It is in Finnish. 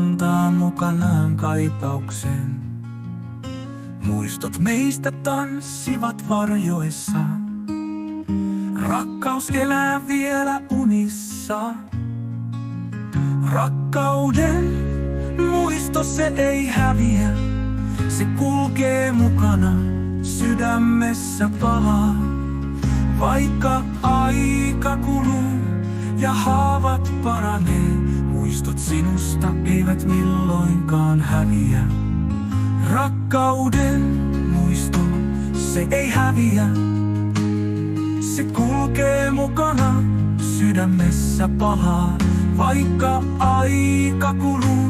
kantaa mukanaan kaipauksen. Muistot meistä tanssivat varjoissa. Rakkaus elää vielä unissa. Rakkauden muisto se ei häviä. Se kulkee mukana sydämessä palaa. Vaikka aika kuluu ja haavat paranee, muistot sinusta eivät milloinkaan häviä. Rakkauden muisto, se ei häviä. Se kulkee mukana sydämessä palaa. Vaikka aika kuluu